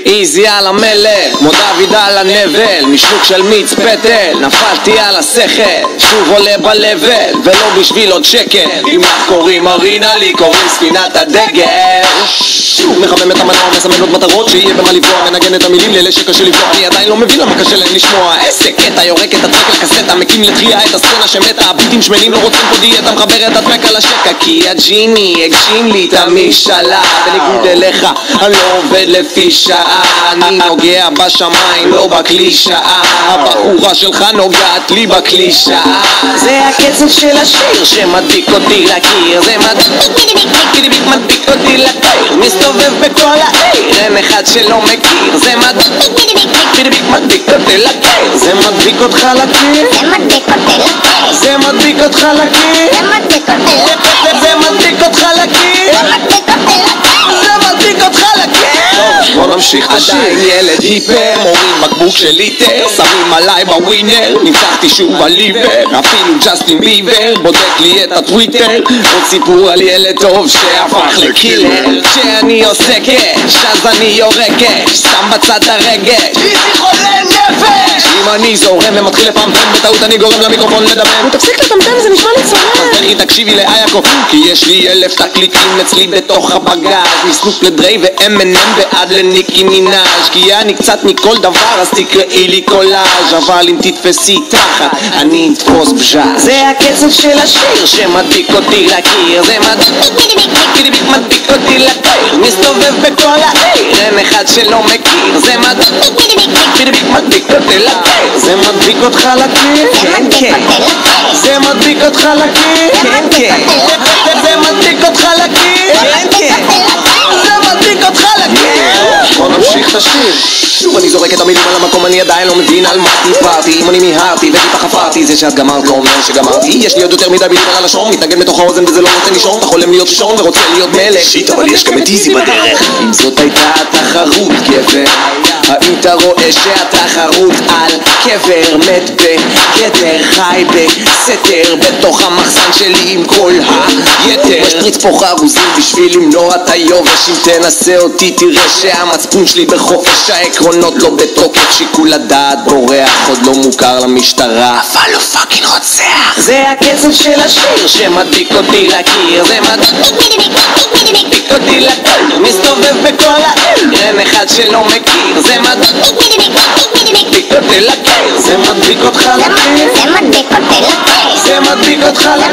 איזי על המלך, כמו דוד על הנבל, משלוק של מיץ פטל, נפלתי על השכל, שוב עולה בלבל, ולא בשביל עוד שקל. אם לך קוראים מרינה, לי קוראים ספינת הדגל. מחמם את המנוע, מסמן עוד מטרות שיהיה במה לבלוע, מנגן את המילים לאלה שקשה לבלוע. אני עדיין לא מבין למה קשה להם לשמוע. איזה קטע, יורק את הטרק לקסטה, מקים לתחייה את הסצנה שמתה. הביטים שמנים לא רוצים פה דיאטה, מחבר את הטרק על השקע, כי הג'יני הגשים לי את המשאלה. בניגוד אליך, אני לא עובד לפי שעה, אני נוגע בשמיים, לא בקלישאה. הבחורה שלך נוגעת לי בקלישאה. זה הקצב של השיר שמדביק אותי לקיר, זה מדביק אותי לקיר, מסתובב בכל העיר, אין אחד שלא מכיר. זה מדביק אותי לקיר, זה מדביק אותך לקיר, זה מדביק אותך לקיר, זה מדביק אותך לקיר, זה מדביק אותך לקיר. בוא נמשיך את השיר. עדיין ילד היפר, מורים בקבוק של ליטר, שמים עליי בווינר, ניצחתי שוב על ליבר, אפילו ג'סטין ביבר בודק לי את הטוויטר, עוד סיפור על ילד טוב שהפך לקילר. כשאני עושה קש, אז אני יורקת, שם בצד הרגש, איזי חולה נפש. אם אני זורם ומתחיל לפמפם, בטעות אני גורם למיקרופון לדמם. תפסיק לטמטם, זה נשמע לי צורם. אז לכי תקשיבי לאייקו, כי יש לי 1000 תקליטים אצלי בתוך הבגז, מסנופ לדרי ו-M&M ועד לניקי מינאז', כי אני קצת מכל דבר, אז תקראי לי קולאז', אבל אם תתפסי תחת, אני אתפוס בז'ה. זה הקצב של השיר שמדביק אותי לקיר, זה מדביק אותי לקיר, מסתובב בכל העיר, אין אחד שלא מכיר. זה מדביק אותי לקיר, זה מדביק אותך לקיר, כן כן, זה מדביק אותך לקיר, כן כן, זה מדביק אותך לקיר, כן כן, זה מדביק אותך לקיר. בוא נמשיך את השיר. שוב אני זורק את המילים על המקום, אני עדיין לא מבין על מה דיברתי. אם אני מיהרתי וטיפה חפרתי, זה שאת גמרת לא אומר שגמרתי. יש לי עוד יותר מדי בילים על הלשון, מתנגד מתוך האוזן וזה לא נותן לישון. אתה חולם להיות שון ורוצה להיות מלך, שיט אבל יש גם את איזי בדרך. אם זאת הייתה התחרות גבר, האם אתה רואה שהתחרות על קבר מת בגדר, חי בסתר בתוך המחסן שלי עם כל היתר. משפריץ פה חרוזים בשביל למנוע את היובש, אם תנסה אותי תראה שהמצפון שלי בחופש, העקרונות לא בתוקף, שיקול הדעת בורח, עוד לא מוכר למשטרה, אבל הוא פאקינג רוצח. זה הקצב של השיר שמדביק אותי לקיר, זה מדביק אותי לקיר, מסתובב בכל העיר, אין אחד שלא מכיר. זה מדביק אותי לקיר, זה מדביק אותך לקיר, זה מדביק אותך לקיר, זה מדביק אותך לקיר.